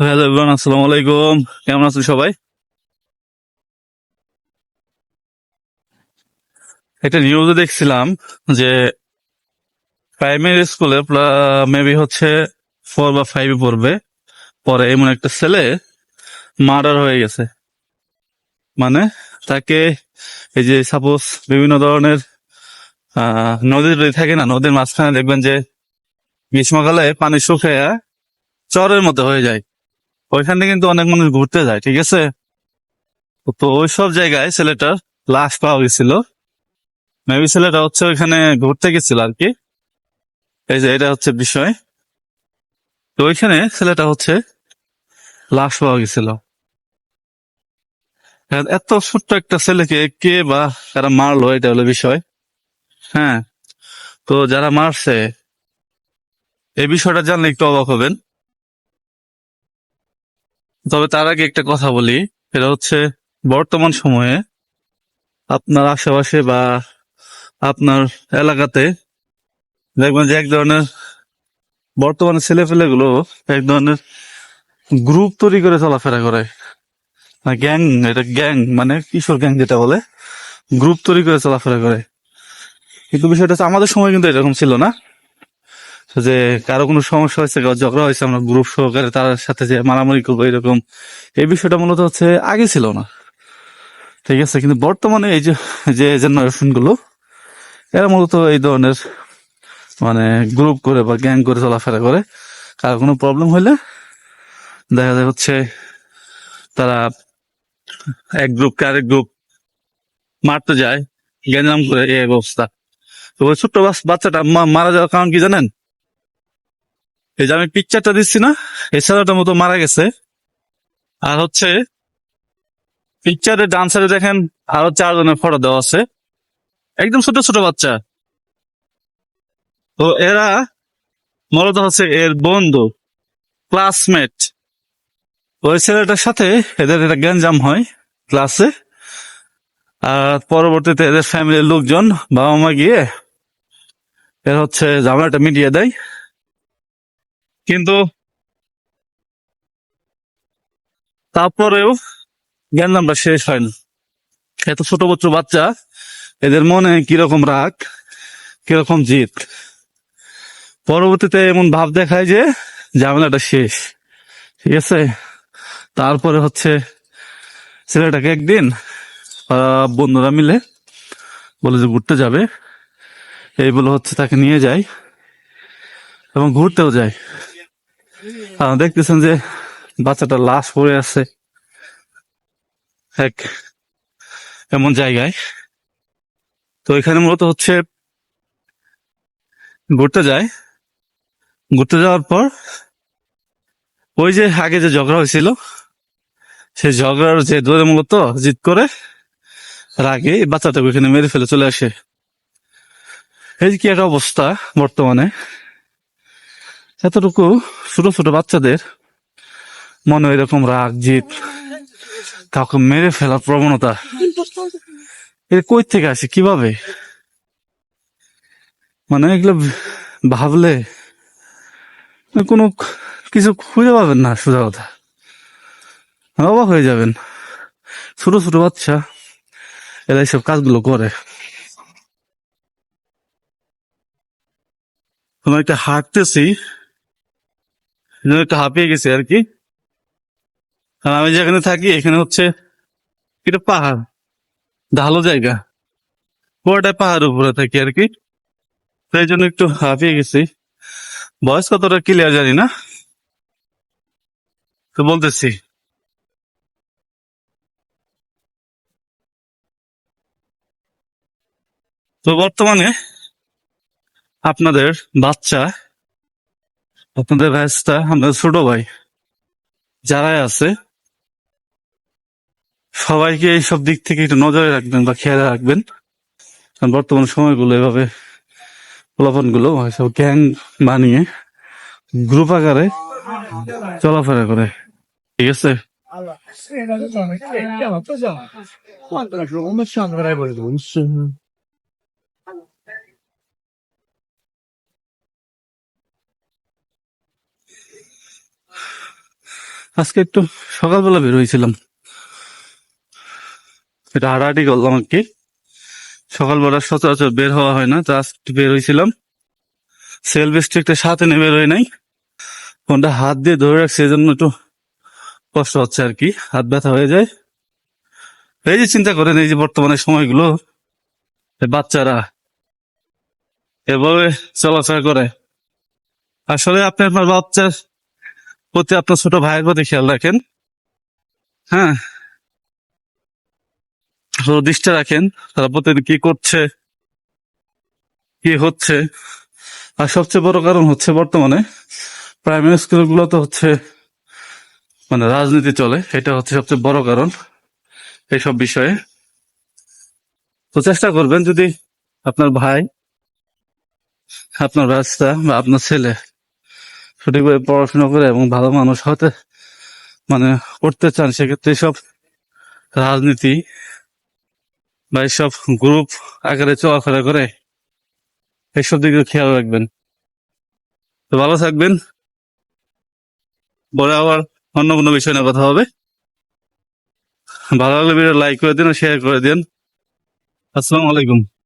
Hello everyone, আসসালামু আলাইকুম। কেমন আছেন সবাই? একটা নিউজে দেখছিলাম যে প্রাইমারি স্কুলে মেবি হচ্ছে 4 বা 5-এ পড়বে, পরে এমন একটা ছেলে মার্ডার হয়ে গেছে। মানে তাকে, এই যে সাপোজ বিভিন্ন ধরনের নদী যদি থাকে না, নদীর মাঝখানে দেখবেন যে গ্রীষ্মকালে পানি শুকিয়ে চরের মতো হয়ে যায়। ওইখানে কিন্তু অনেক মানুষ ঘুরতে যায়, ঠিক আছে? তো ওই সব জায়গায় ছেলেটার লাশ পাওয়া গেছিল। মেবি ছেলেটা হচ্ছে ওইখানে ঘুরতে গেছিল আর কি। এই যে এটা হচ্ছে বিষয়। তো ওইখানে ছেলেটা হচ্ছে লাশ পাওয়া গেছিল। এত ছোট্ট একটা ছেলেকে কে বা কারা মারলো, এটা হলো বিষয়। হ্যাঁ। তো যারা মারছে এই বিষয়টা জানলে একটু অবাক হবেন। তবে তার আগে একটা কথা বলি, সেটা হচ্ছে বর্তমান সময়ে আপনার আশেপাশে বা আপনার এলাকাতে দেখবেন যে এক ধরনের বর্তমানে ছেলেপেলে গুলো এক ধরনের গ্রুপ তৈরি করে চলাফেরা করে। গ্যাং, এটা গ্যাং মানে কিশোর গ্যাং যেটা বলে, গ্রুপ তৈরি করে চলাফেরা করে। কিন্তু বিষয়টা হচ্ছে আমাদের সময় কিন্তু এরকম ছিল না, যে কারো কোনো সমস্যা হয়েছে, কারো ঝগড়া হয়েছে, আমরা গ্রুপ সহকারে তার সাথে যে মারামারি করবো এরকম এই বিষয়টা মূলত হচ্ছে আগে ছিল না, ঠিক আছে? কিন্তু বর্তমানে এই যে যে জেনারেশন গুলো, এরা মূলত এই ধরনের মানে গ্রুপ করে বা গ্যাং করে চলাফেরা করে। কারো কোনো প্রবলেম হলে দেখা যায় হচ্ছে তারা এক গ্রুপকে আরেক গ্রুপ মারতে যায়, গ্যাঞ্জাম করে, এই অবস্থা। তো ওই ছোট্ট বাচ্চাটা মারা যাওয়ার কারণ কি জানেন? এই যে আমি পিকচারটা দিচ্ছি না, এই ছেলেটার মতো মারা গেছে। আর হচ্ছে পিকচারের ডান সাইডে দেখেন আরো 4 জনের ফটো দেওয়া আছে, একদম ছোট ছোট বাচ্চা। তো এরা মূলত হচ্ছে এর বন্ধু, ক্লাসমেট। ওই ছেলেটার সাথে এদের একটা গ্যাঞ্জাম হয় ক্লাসে। আর পরবর্তীতে এদের ফ্যামিলির লোকজন, বাবা মা গিয়ে এর হচ্ছে ঝামেলাটা মিটিয়ে দেয়। কিন্তু তারপরেও গ্যাঞ্জামটা শেষ হয় না। এত ছোট ছোট বাচ্চা, এদের মনে কিরকম রাগ, কিরকম জিদ। পরবর্তীতে এমন ভাব দেখায় যে ঝামেলাটা শেষ, ঠিক আছে? তারপরে হচ্ছে ছেলেটাকে একদিন বন্ধুরা মিলে বলে যে ঘুরতে যাবে, এই বলে হচ্ছে তাকে নিয়ে যায় এবং ঘুরতেও যায়। দেখতেছেন যে বাচ্চাটার লাশ পড়ে আছে এক এমন জায়গায়। তো এখানে মূলত হচ্ছে ঘুরতে যায়। ঘুরতে যাওয়ার পর ওই যে আগে যে ঝগড়া হয়েছিল, সেই ঝগড়ার যে ধরে মূলত জিদ করে রাগে এই বাচ্চাটাকে ওইখানে মেরে ফেলে চলে আসে। এই যে কি একটা অবস্থা বর্তমানে, এতটুকু ছোট ছোট বাচ্চাদের মনে এরকম রাগ জিদ, কাউকে মেরে ফেলার প্রবণতা, এটা কই থেকে আসে, কিভাবে? মানে এগুলো ভাবলে কোনো কিছু খুঁজে পাবেন না, সোজা কথা। অবাক হয়ে যাবেন, ছোট ছোট বাচ্চা এরা এইসব কাজগুলো করে। কোনো একটা হাঁটতেছি, একটা হাঁপিয়ে গেছি আর কি। আর আমি যেখানে থাকি এখানে হচ্ছে এটা পাহাড়, ঢালু জায়গা, পুরোটাই পাহাড়ের উপরে থাকি আর কি। তাই জন্য একটু হাঁপিয়ে গেছি। বয়স কতটা ক্লিয়ার জানি না, তো বলতেছি। তো বর্তমানে আপনাদের বাচ্চা, আপনাদের ভাইস্তা, আপনাদের ছোট ভাই যারাই আছে, সবাইকে এইসব দিক থেকে একটু নজরে রাখবেন বা খেয়াল রাখবেন। কারণ বর্তমান সময়গুলো এভাবে পোলাপান গুলো সব গ্যাং বানিয়ে গ্রুপ আকারে চলাফেরা করে, ঠিক আছে? আজকে একটু সকালবেলা বের হয়েছিলাম, এটা হাঁটাহাঁটি করলাম আর কি। সকালবেলা সচরাচর বের হওয়া হয় না, তো আজকে বের হয়েছিলাম। সেলফ স্টিকটা সাথে নিয়ে বের হয় নাই, ফোনটা হাত দিয়ে ধরে রাখছি, এই জন্য একটু কষ্ট হচ্ছে আর কি, হাত ব্যথা হয়ে যায়। এই যে চিন্তা করেন, এই যে বর্তমানে সময়গুলো, এই বাচ্চারা এভাবে চলাফেরা করে। আসলে আপনি আপনার বাচ্চার প্রতি, আপনার ছোট ভাইয়ের প্রতি খেয়াল রাখেন। হ্যাঁ, তো দৃষ্টি রাখেন তারা প্রতিদিন কি করছে, কি হচ্ছে। আর সবচেয়ে বড় কারণ হচ্ছে বর্তমানে প্রাইমারি স্কুল গুলোতে হচ্ছে মানে রাজনীতি চলে, এটা হচ্ছে সবচেয়ে বড় কারণ এইসব বিষয়ে। তো চেষ্টা করবেন, যদি আপনার ভাই, আপনার বাচ্চা বা আপনার ছেলে সঠিকভাবে পড়াশোনা করে এবং ভালো মানুষ হতে মানে করতে চান, সেক্ষেত্রে সব রাজনীতি বা এইসব গ্রুপ আকারে চলাফেরা করে, এইসব দিকে খেয়াল রাখবেন। তো ভালো থাকবেন, পরে আবার অন্য কোনো বিষয় নিয়ে কথা হবে। ভালো লাগলে ভিডিও লাইক করে দিন ও শেয়ার করে দিন। আসসালামু আলাইকুম।